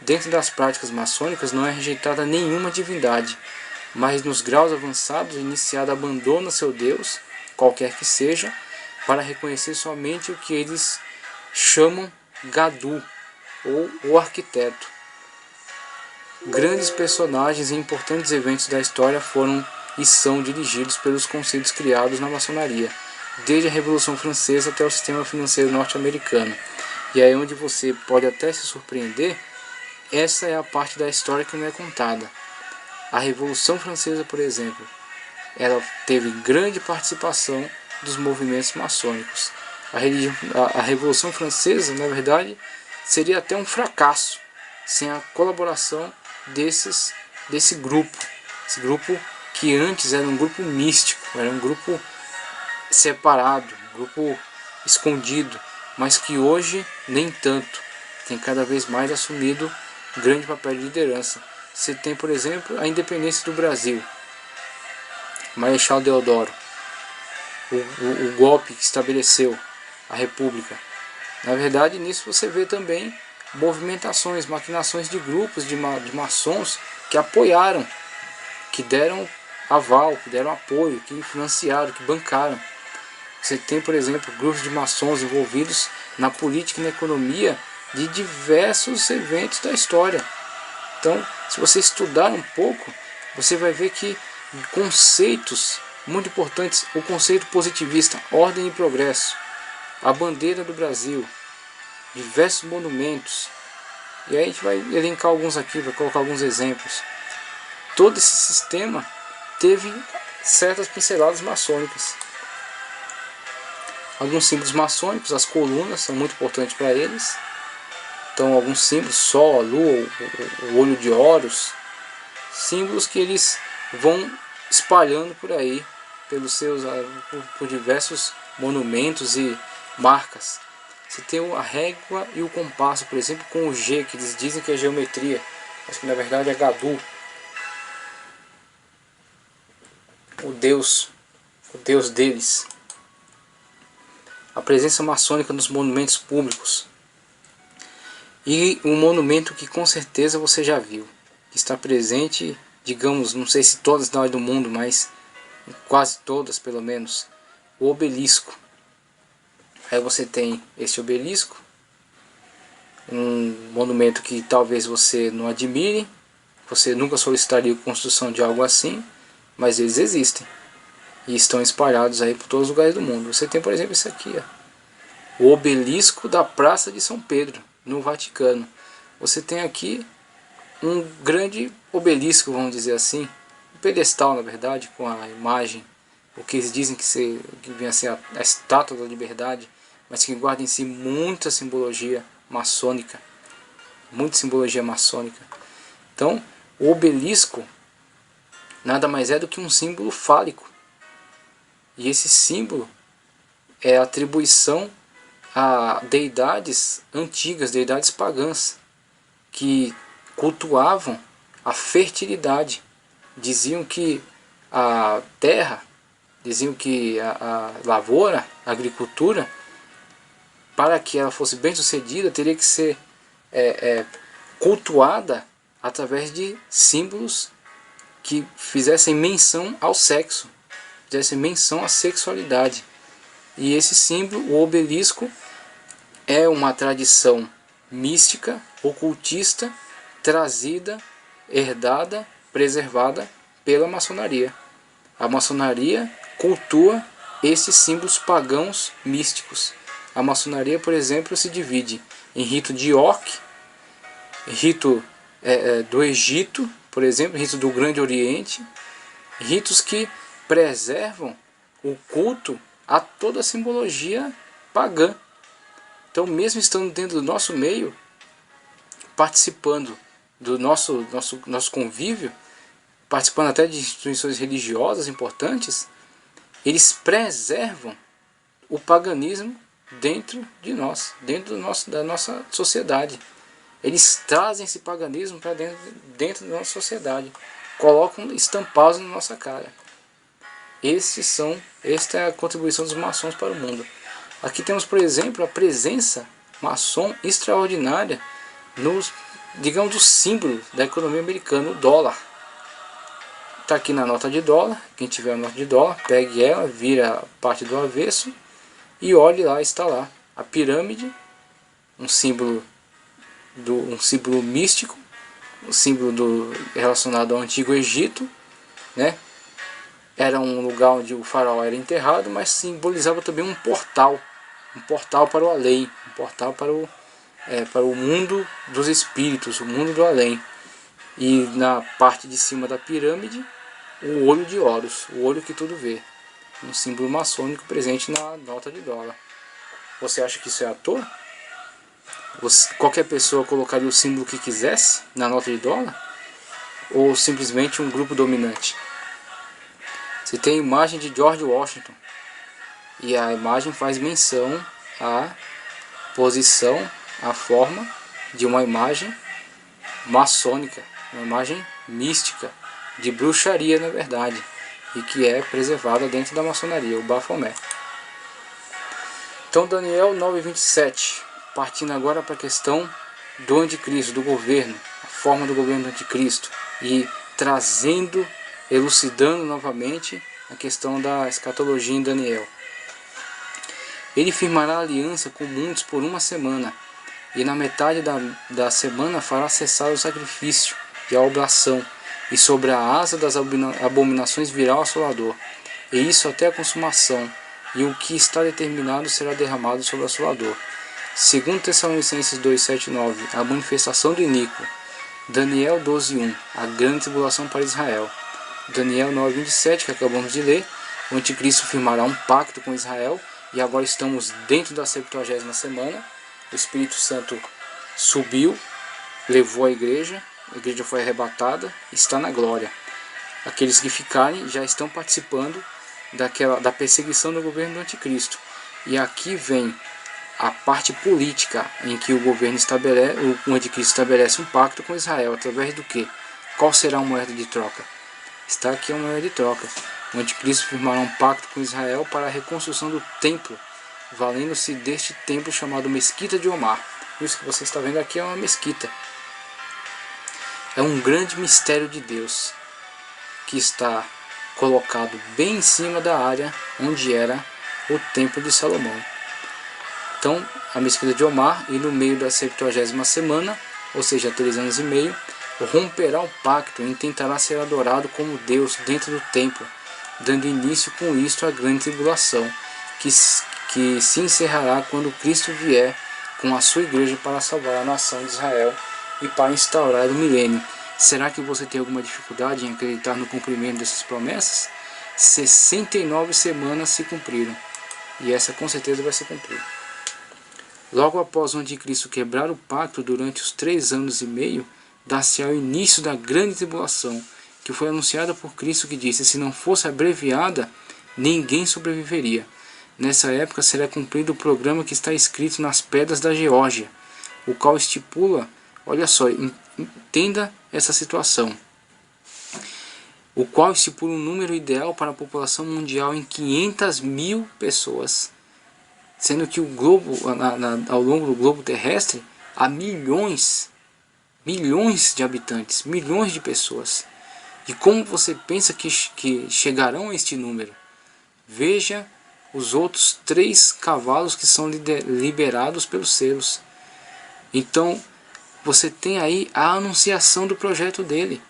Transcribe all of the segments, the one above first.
Dentro das práticas maçônicas não é rejeitada nenhuma divindade, mas nos graus avançados o iniciado abandona seu Deus, qualquer que seja, para reconhecer somente o que eles chamam Gadu, ou o arquiteto. Grandes personagens e importantes eventos da história foram e são dirigidos pelos conceitos criados na maçonaria, desde a Revolução Francesa até o sistema financeiro norte-americano. E aí onde você pode até se surpreender, essa é a parte da história que não é contada. A Revolução Francesa, por exemplo, ela teve grande participação dos movimentos maçônicos. A Revolução Francesa, na verdade, seria até um fracasso sem a colaboração desse grupo. Esse grupo que antes era um grupo místico, era um grupo separado, um grupo escondido, mas que hoje nem tanto, tem cada vez mais assumido um grande papel de liderança. Você tem, por exemplo, a independência do Brasil, Marechal Deodoro, o golpe que estabeleceu a República. Na verdade, nisso você vê também movimentações, maquinações de grupos de maçons que apoiaram, que deram aval, que deram apoio, que financiaram, que bancaram. Você tem, por exemplo, grupos de maçons envolvidos na política e na economia de diversos eventos da história. Então, se você estudar um pouco, você vai ver que conceitos muito importantes, o conceito positivista, ordem e progresso, a bandeira do Brasil, diversos monumentos, e aí a gente vai elencar alguns aqui, vai colocar alguns exemplos. Todo esse sistema teve certas pinceladas maçônicas. Alguns símbolos maçônicos, as colunas são muito importantes para eles. Então alguns símbolos, Sol, a Lua, o olho de Horus, símbolos que eles vão espalhando por aí, por diversos monumentos e marcas. Você tem a régua e o compasso, por exemplo, com o G, que eles dizem que é geometria, mas que na verdade é Gadu, o deus deles. A presença maçônica nos monumentos públicos. E um monumento que com certeza você já viu, que está presente, digamos, não sei se todas as cidades do mundo, mas quase todas pelo menos, o obelisco. Aí você tem esse obelisco, um monumento que talvez você não admire, você nunca solicitaria a construção de algo assim, mas eles existem e estão espalhados aí por todos os lugares do mundo. Você tem, por exemplo, esse aqui, ó, o obelisco da Praça de São Pedro, no Vaticano. Você tem aqui um grande obelisco, vamos dizer assim, um pedestal, na verdade, com a imagem, o que eles dizem que vem a ser a estátua da liberdade, mas que guarda em si muita simbologia maçônica, muita simbologia maçônica. Então, o obelisco nada mais é do que um símbolo fálico, e esse símbolo é atribuição a deidades antigas, deidades pagãs, que cultuavam a fertilidade. Diziam que a terra, diziam que a lavoura, a agricultura, para que ela fosse bem sucedida, teria que ser cultuada através de símbolos que fizessem menção ao sexo, fizessem menção à sexualidade. E esse símbolo, o obelisco, é uma tradição mística, ocultista, trazida, herdada, preservada pela maçonaria. A maçonaria cultua esses símbolos pagãos místicos. A maçonaria, por exemplo, se divide em rito de York, rito do Egito, por exemplo, rito do Grande Oriente, ritos que preservam o culto a toda a simbologia pagã. Então, mesmo estando dentro do nosso meio, participando do nosso convívio, participando até de instituições religiosas importantes, eles preservam o paganismo dentro de nós, da nossa sociedade. Eles trazem esse paganismo para dentro da nossa sociedade, colocam estampados na nossa cara. Esta é a contribuição dos maçons para o mundo. Aqui temos, por exemplo, a presença maçom extraordinária digamos, o símbolo da economia americana, o dólar. Está aqui na nota de dólar. Quem tiver a nota de dólar, pegue ela, vira a parte do avesso e olhe lá, está lá a pirâmide, um símbolo místico, um símbolo relacionado ao Antigo Egito, né? Era um lugar onde o faraó era enterrado, mas simbolizava também um portal para o além, um portal para o mundo dos espíritos, o mundo do além. E na parte de cima da pirâmide, o olho de Horus, o olho que tudo vê, um símbolo maçônico presente na nota de dólar. Você acha que isso é à toa? Qualquer pessoa colocaria o símbolo que quisesse na nota de dólar? Ou simplesmente um grupo dominante? Você tem a imagem de George Washington, e a imagem faz menção à posição, à forma de uma imagem maçônica, uma imagem mística, de bruxaria na verdade, e que é preservada dentro da maçonaria, o Baphomet. Então Daniel 9:27, partindo agora para a questão do anticristo, do governo, a forma do governo do anticristo, e trazendo, elucidando novamente a questão da escatologia em Daniel. Ele firmará aliança com muitos por 1 semana, e na metade da semana fará cessar o sacrifício e a oblação, e sobre a asa das abominações virá o assolador, e isso até a consumação, e o que está determinado será derramado sobre o assolador. Segundo Tessalonicenses 2:7-9, a manifestação do iníquo. Daniel 12:1, a grande tribulação para Israel. Daniel 9:27, que acabamos de ler, o anticristo firmará um pacto com Israel, e agora estamos dentro da 70ª semana. O Espírito Santo subiu, levou a igreja foi arrebatada, está na glória. Aqueles que ficarem já estão participando da perseguição do governo do anticristo. E aqui vem a parte política, em que o anticristo estabelece um pacto com Israel, através do que? Qual será a moeda de troca? Está aqui a moeda de troca. O anticristo firmará um pacto com Israel para a reconstrução do templo, valendo-se deste templo chamado Mesquita de Omar. Isso que você está vendo aqui é uma mesquita. É um grande mistério de Deus, que está colocado bem em cima da área onde era o templo de Salomão. Então, a mesquita de Omar, e no meio da 70ª semana, ou seja, 3 anos e meio, romperá o pacto e tentará ser adorado como Deus dentro do templo, dando início com isto à grande tribulação, que se encerrará quando Cristo vier com a sua igreja para salvar a nação de Israel e para instaurar o milênio. Será que você tem alguma dificuldade em acreditar no cumprimento dessas promessas? 69 semanas se cumpriram, e essa com certeza vai se cumprir. Logo após o anticristo quebrar o pacto durante os 3 anos e meio, dá-se-á o início da grande tribulação, que foi anunciada por Cristo, que disse: se não fosse abreviada, ninguém sobreviveria. Nessa época será cumprido o programa que está escrito nas pedras da Geórgia, o qual estipula, olha só, entenda essa situação, o qual estipula um número ideal para a população mundial em 500 mil pessoas, sendo que o globo, ao longo do globo terrestre, há milhões de habitantes, milhões de pessoas. E como você pensa que chegarão a este número? Veja os outros 3 cavalos que são liberados pelos selos. Então, você tem aí a anunciação do projeto dele.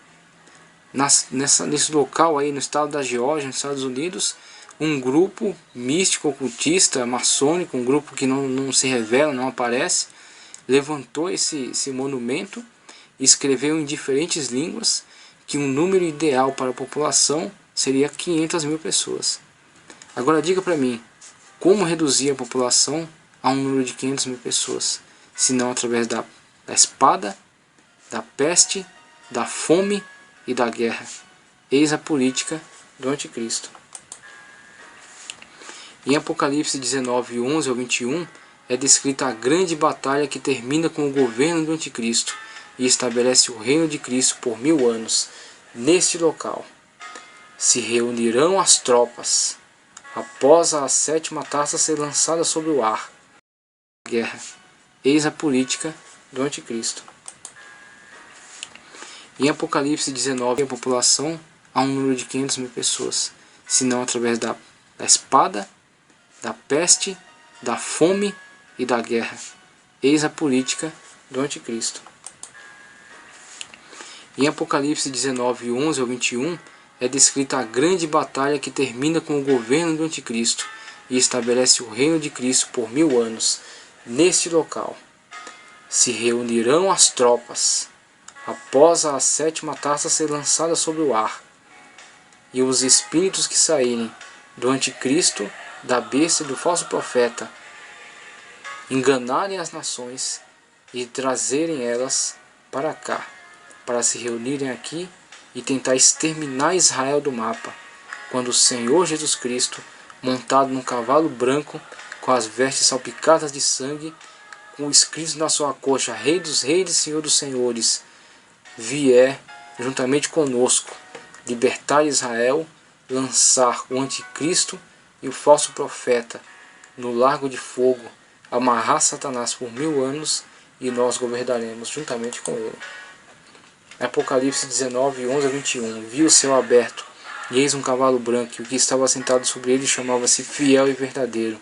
Nesse local aí, no estado da Geórgia, nos Estados Unidos, um grupo místico, ocultista, maçônico, um grupo que não se revela, não aparece, levantou esse monumento, escreveu em diferentes línguas que um número ideal para a população seria 500 mil pessoas. Agora diga para mim, como reduzir a população a um número de 500 mil pessoas, se não através da espada, da peste, da fome e da guerra? Eis a política do anticristo. Em Apocalipse 19, 11 ao 21, é descrita a grande batalha que termina com o governo do anticristo e estabelece o reino de Cristo por 1000 anos. Neste local se reunirão as tropas, após a 7ª taça ser lançada sobre o ar. Guerra. Eis a política do anticristo. Em Apocalipse 19, a população há um número de 500 mil pessoas, senão através da espada, da peste, da fome e da guerra. Eis a política do anticristo. Em Apocalipse 19, 11 ao 21, é descrita a grande batalha que termina com o governo do anticristo e estabelece o reino de Cristo por 1000 anos. Neste local se reunirão as tropas, após a 7ª taça ser lançada sobre o ar, e os espíritos que saírem do anticristo, da besta e do falso profeta, enganarem as nações e trazerem elas para cá, para se reunirem aqui e tentar exterminar Israel do mapa, quando o Senhor Jesus Cristo, montado num cavalo branco, com as vestes salpicadas de sangue, com escrito na sua coxa, Rei dos Reis e Senhor dos Senhores, vier juntamente conosco, libertar Israel, lançar o anticristo e o falso profeta no lago de fogo, amarrar Satanás por 1000 anos e nós governaremos juntamente com ele. Apocalipse 19, 11 a 21. Vi o céu aberto, e eis um cavalo branco, e o que estava sentado sobre ele chamava-se Fiel e Verdadeiro,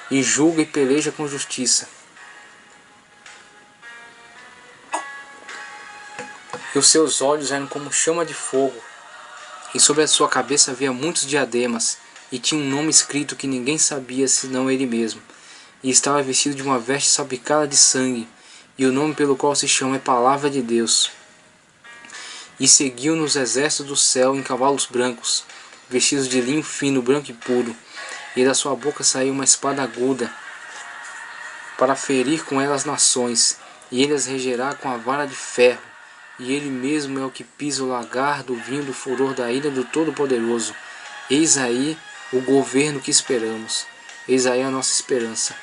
e julga e peleja com justiça. E os seus olhos eram como chama de fogo, e sobre a sua cabeça havia muitos diademas, e tinha um nome escrito que ninguém sabia senão ele mesmo. E estava vestido de uma veste salpicada de sangue, e o nome pelo qual se chama é Palavra de Deus. E seguiam-nos exércitos do céu em cavalos brancos, vestidos de linho fino, branco e puro, e da sua boca saiu uma espada aguda, para ferir com ela as nações, e ele as regerá com a vara de ferro, e ele mesmo é o que pisa o lagar do vinho do furor da ira do Todo-Poderoso. Eis aí o governo que esperamos, eis aí a nossa esperança.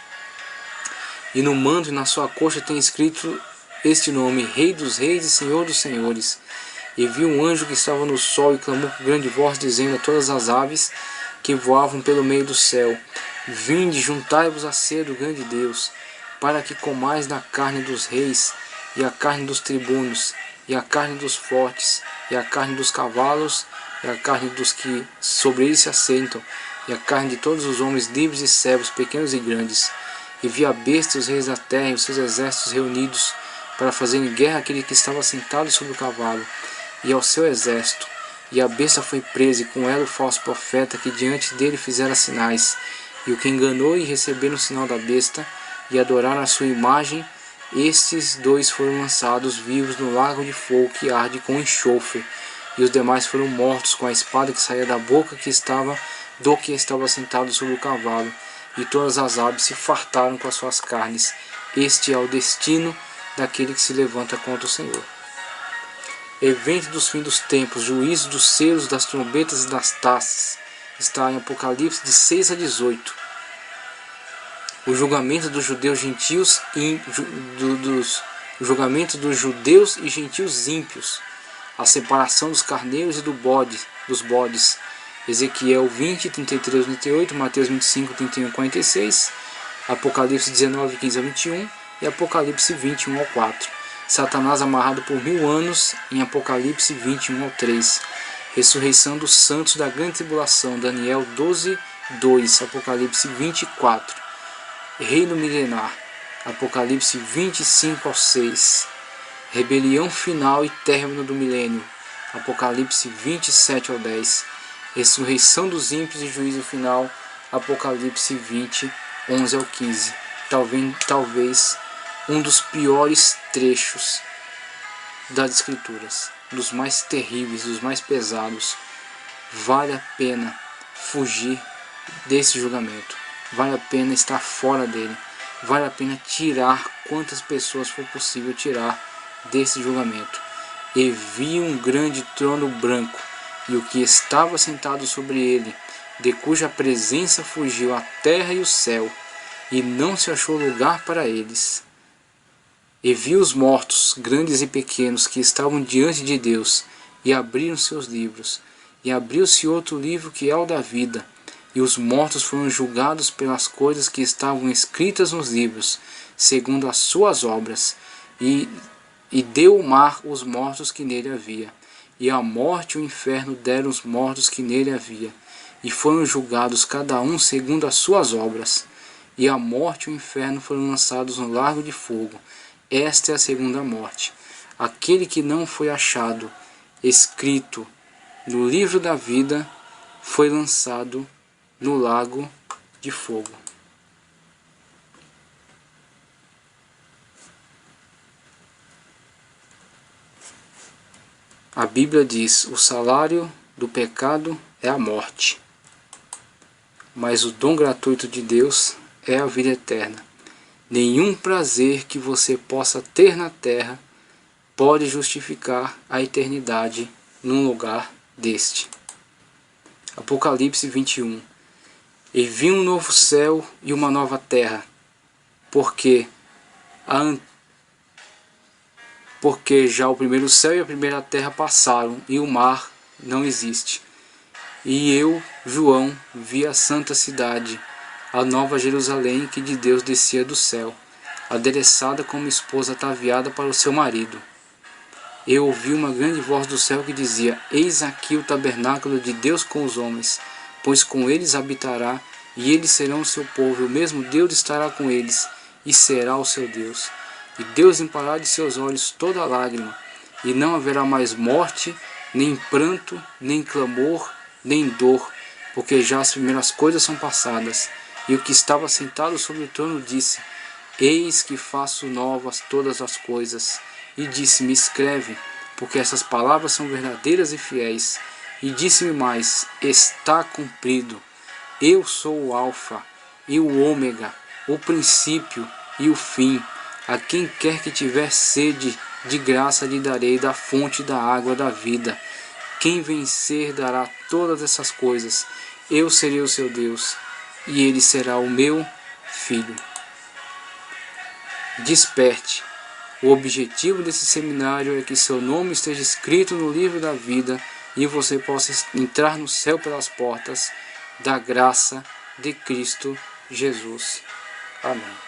E no manto e na sua coxa tem escrito este nome, Rei dos Reis e Senhor dos Senhores. E vi um anjo que estava no sol e clamou com grande voz, dizendo a todas as aves que voavam pelo meio do céu: Vinde, juntai-vos à ceia do grande Deus, para que comais da carne dos reis, e a carne dos tribunos, e a carne dos fortes, e a carne dos cavalos, e a carne dos que sobre eles se assentam, e a carne de todos os homens livres e servos, pequenos e grandes. E vi a besta e os reis da terra e os seus exércitos reunidos para fazerem guerra àquele que estava sentado sobre o cavalo e ao seu exército. E a besta foi presa, e com ela o falso profeta que diante dele fizera sinais, e o que enganou e receberam o sinal da besta, e adoraram a sua imagem. Estes dois foram lançados vivos no lago de fogo que arde com enxofre, e os demais foram mortos com a espada que saía da boca que estava sentado sobre o cavalo, e todas as aves se fartaram com as suas carnes. Este é o destino daquele que se levanta contra o Senhor. Evento dos fins dos tempos, juízo dos selos, das trombetas e das taças. Está em Apocalipse de 6 a 18. O julgamento dos judeus gentios e julgamento dos judeus e gentios ímpios. A separação dos carneiros e dos bodes. Ezequiel 20, 33 a 38, Mateus 25, 31 a 46, Apocalipse 19, 15 a 21 e Apocalipse 21 ao 4. Satanás amarrado por 1000 anos em Apocalipse 21 ao 3. Ressurreição dos santos da grande tribulação, Daniel 12, 2, Apocalipse 24. Reino milenar, Apocalipse 25 ao 6. Rebelião final e término do milênio, Apocalipse 27 ao 10. Ressurreição dos ímpios e juízo final, Apocalipse 20, 11 ao 15. Talvez um dos piores trechos das Escrituras, dos mais terríveis, dos mais pesados. Vale a pena fugir desse julgamento, vale a pena estar fora dele, vale a pena tirar quantas pessoas for possível tirar desse julgamento. E vi um grande trono branco, e o que estava sentado sobre ele, de cuja presença fugiu a terra e o céu, e não se achou lugar para eles. E vi os mortos, grandes e pequenos, que estavam diante de Deus, e abriram seus livros. E abriu-se outro livro que é o da vida, e os mortos foram julgados pelas coisas que estavam escritas nos livros, segundo as suas obras. E E deu o mar os mortos que nele havia, e a morte e o inferno deram os mortos que nele havia, e foram julgados cada um segundo as suas obras. E a morte e o inferno foram lançados no lago de fogo. Esta é a segunda morte. Aquele que não foi achado escrito no livro da vida foi lançado no lago de fogo. A Bíblia diz: o salário do pecado é a morte, mas o dom gratuito de Deus é a vida eterna. Nenhum prazer que você possa ter na terra pode justificar a eternidade num lugar deste. Apocalipse 21. E vi um novo céu e uma nova terra, porque já o primeiro céu e a primeira terra passaram, e o mar não existe. E eu, João, vi a santa cidade, a nova Jerusalém, que de Deus descia do céu, adereçada como esposa ataviada para o seu marido. Eu ouvi uma grande voz do céu que dizia: eis aqui o tabernáculo de Deus com os homens, pois com eles habitará, e eles serão o seu povo, e o mesmo Deus estará com eles, e será o seu Deus. E Deus limpará de seus olhos toda lágrima, e não haverá mais morte, nem pranto, nem clamor, nem dor, porque já as primeiras coisas são passadas. E o que estava sentado sobre o trono disse: eis que faço novas todas as coisas. E disse-me: escreve, porque essas palavras são verdadeiras e fiéis. E disse-me mais: está cumprido. Eu sou o Alfa e o Ômega, o princípio e o fim. A quem quer que tiver sede, de graça lhe darei da fonte da água da vida. Quem vencer dará todas essas coisas. Eu serei o seu Deus, e ele será o meu filho. Desperte. O objetivo desse seminário é que seu nome esteja escrito no livro da vida e você possa entrar no céu pelas portas da graça de Cristo Jesus. Amém.